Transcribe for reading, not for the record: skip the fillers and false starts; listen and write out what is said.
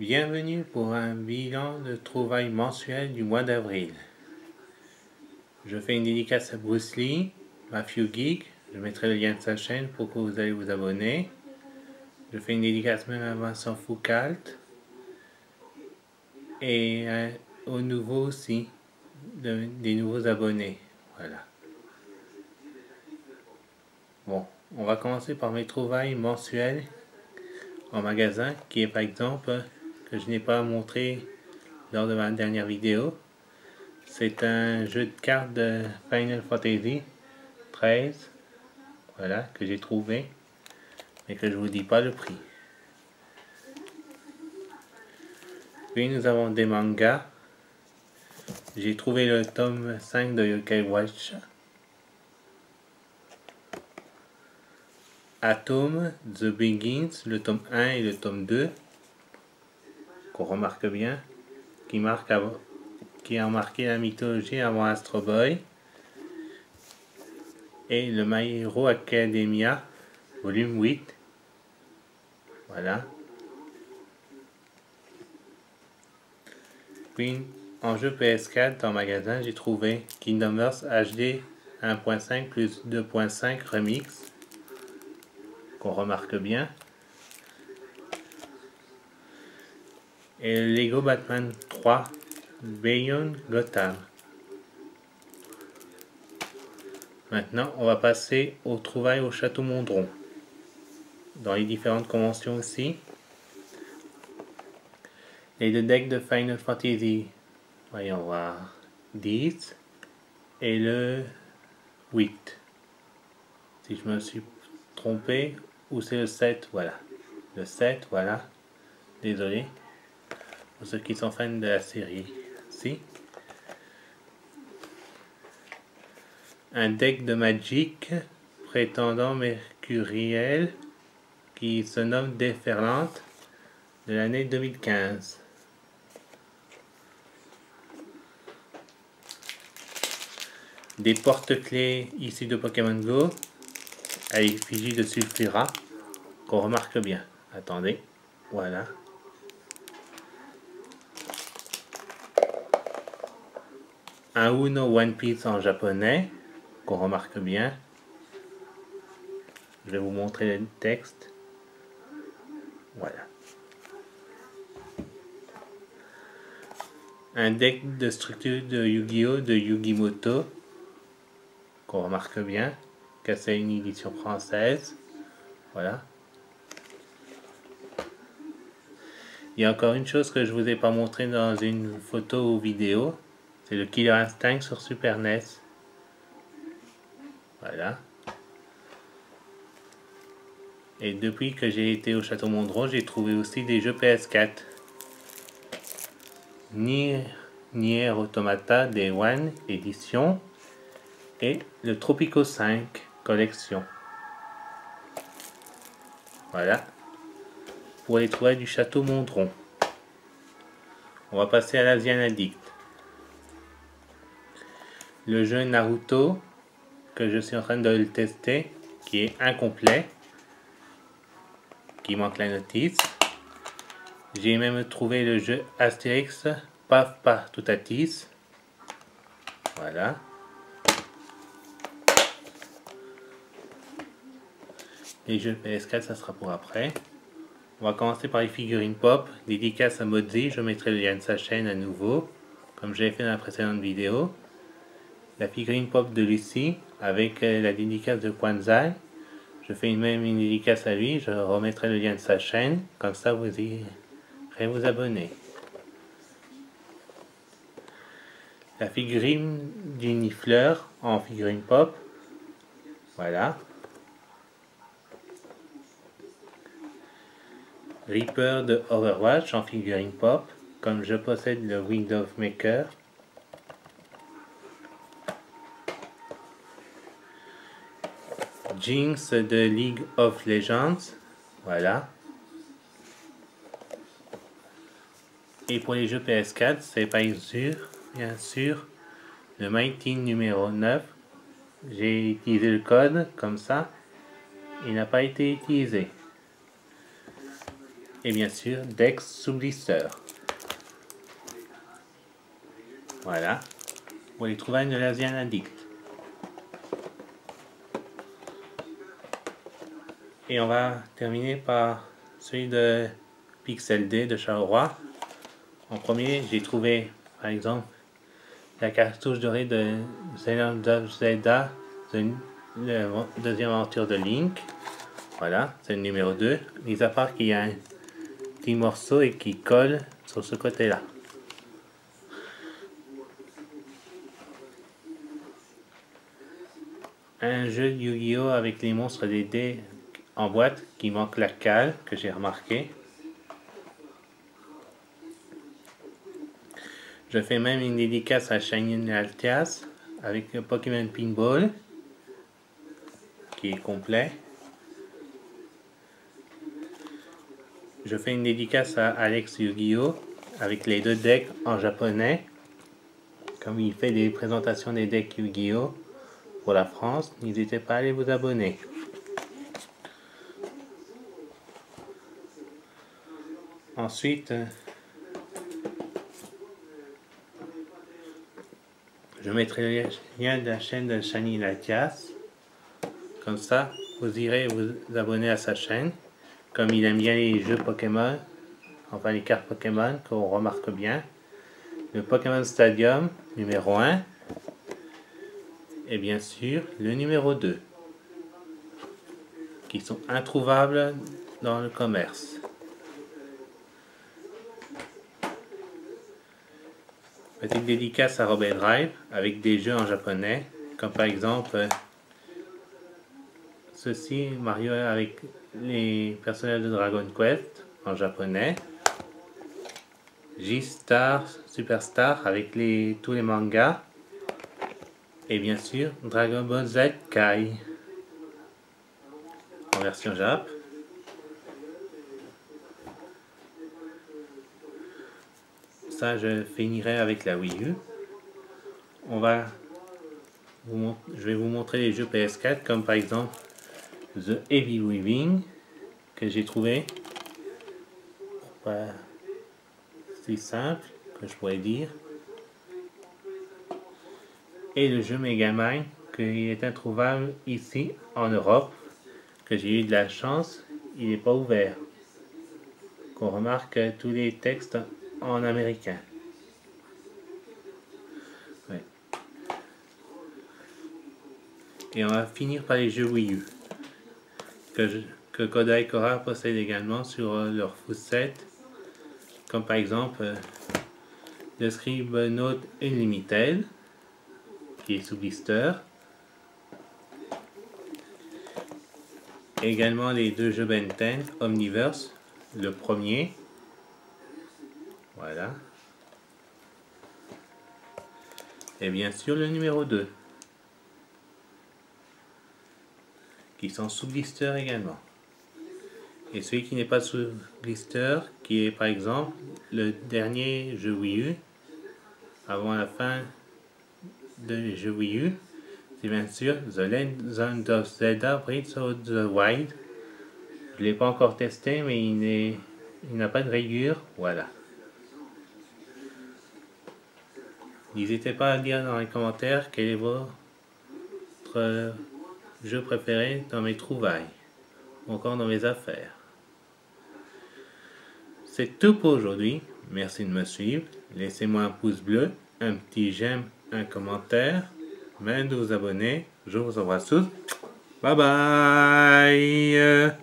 Bienvenue pour un bilan de trouvailles mensuel du mois d'avril. Je fais une dédicace à Bruce Lee, Matthew Geek, je mettrai le lien de sa chaîne pour que vous allez vous abonner. Je fais une dédicace même à Vincent Foucault et aux nouveaux aussi, des nouveaux abonnés. Voilà. Bon, on va commencer par mes trouvailles mensuelles en magasin, qui est par exemple, que je n'ai pas montré lors de ma dernière vidéo. C'est un jeu de cartes de Final Fantasy 13, voilà, que j'ai trouvé, mais que je vous dis pas le prix. Puis nous avons des mangas. J'ai trouvé le tome 5 de Yokai Watch. Atom, The Begins, le tome 1 et le tome 2, qu'on remarque bien, qui a marqué la mythologie avant Astro Boy. Et le My Hero Academia, volume 8. Voilà. Puis en jeu PS4 en magasin, j'ai trouvé Kingdom Hearts HD 1.5 plus 2.5 Remix, qu'on remarque bien. Et le Lego Batman 3 Beyond Gotham. Maintenant, on va passer aux trouvailles au Château Mondron. Dans les différentes conventions aussi. Les deux decks de Final Fantasy, voyons voir, 10 et le 8. Si je me suis trompé, ou c'est le 7, voilà. Le 7, voilà. Désolé. Pour ceux qui sont fans de la série. Si. Un deck de Magic prétendant Mercuriel qui se nomme Déferlante de l'année 2015. Des porte-clés issus de Pokémon Go à l'effigie de Sulfura qu'on remarque bien. Attendez, voilà. Un Uno One Piece en japonais qu'on remarque bien. Je vais vous montrer le texte. Voilà. Un deck de structure de Yu-Gi-Oh! De Yu-Gi-Moto qu'on remarque bien, que c'est une édition française. Voilà. Il y a encore une chose que je vous ai pas montré dans une photo ou vidéo, c'est le Killer Instinct sur Super NES. Voilà. Et depuis que j'ai été au Château Mondron, j'ai trouvé aussi des jeux PS4. Nier Automata Day One édition et le Tropico 5 collection. Voilà. Pour les trouvailles du Château Mondron. On va passer à l'Asian Addict. Le jeu Naruto, que je suis en train de le tester, qui est incomplet, qui manque la notice. J'ai même trouvé le jeu Astérix, Paf Partoutatis. Voilà. Les jeux PS4, ça sera pour après. On va commencer par les figurines pop. Dédicace à Modzi, je mettrai le lien de sa chaîne à nouveau, comme j'ai fait dans la précédente vidéo. La figurine pop de Lucie, avec la dédicace de Kwanzaa. Je fais même une dédicace à lui, je remettrai le lien de sa chaîne, comme ça vous irez vous abonner. La figurine d'Unifleur en figurine pop. Voilà. Reaper de Overwatch en figurine pop, comme je possède le Window Maker. Jinx de League of Legends, voilà. Et pour les jeux PS4, c'est bien sûr, le Mighty numéro 9. J'ai utilisé le code, comme ça, il n'a pas été utilisé. et bien sûr Dex sous blister. Voilà, pour les trouvailles de l'Asian Addict. Et on va terminer par celui de Pixel D de Charleroi. En premier, j'ai trouvé par exemple la cartouche dorée de Legend of Zelda, la deuxième aventure de Link. Voilà, c'est le numéro 2. Mis à part qu'il y a un petit morceau et qui colle sur ce côté-là. Un jeu de Yu-Gi-Oh! Avec les monstres des dés en boîte qui manque la cale, que j'ai remarqué. Je fais même une dédicace à Shiny Altias avec le Pokémon Pinball qui est complet. Je fais une dédicace à Alex Yu-Gi-Oh! Avec les 2 decks en japonais. Comme il fait des présentations des decks Yu-Gi-Oh! Pour la France, n'hésitez pas à aller vous abonner. Ensuite, je mettrai le lien de la chaîne de Shiny Latias. Comme ça, vous irez vous abonner à sa chaîne. Comme il aime bien les jeux Pokémon, enfin les cartes Pokémon, qu'on remarque bien. Le Pokémon Stadium numéro 1. Et bien sûr, le numéro 2. Qui sont introuvables dans le commerce. Petite dédicace à Robin Drive avec des jeux en japonais, comme par exemple ceci, Mario avec les personnages de Dragon Quest en japonais, J-Star Superstar avec tous les mangas, et bien sûr Dragon Ball Z Kai en version Jap. Ça, je finirai avec la Wii U. Je vais vous montrer les jeux PS4 comme par exemple The Heavy Weaving que j'ai trouvé pas si simple que je pourrais dire, et le jeu Megaman qui est introuvable ici en Europe, que j'ai eu de la chance, il n'est pas ouvert, qu'on remarque tous les textes en américain. Ouais. Et on va finir par les jeux Wii U que Kodai Kora possède également sur leur Fusset, comme par exemple le Scribblenauts Unlimited qui est sous blister, également les 2 jeux Ben 10 Omniverse, le premier, voilà, et bien sûr le numéro 2 qui sont sous blister également. Et celui qui n'est pas sous blister, qui est par exemple le dernier jeu Wii U, avant la fin de jeu Wii U, c'est bien sûr The Legend of Zelda Breath of the Wild. Je ne l'ai pas encore testé, mais il n'a pas de rayures, voilà. N'hésitez pas à dire dans les commentaires quel est votre jeu préféré dans mes trouvailles, ou encore dans mes affaires. C'est tout pour aujourd'hui, merci de me suivre, laissez-moi un pouce bleu, un petit j'aime, un commentaire, même de vous abonner, je vous embrasse tous, bye bye.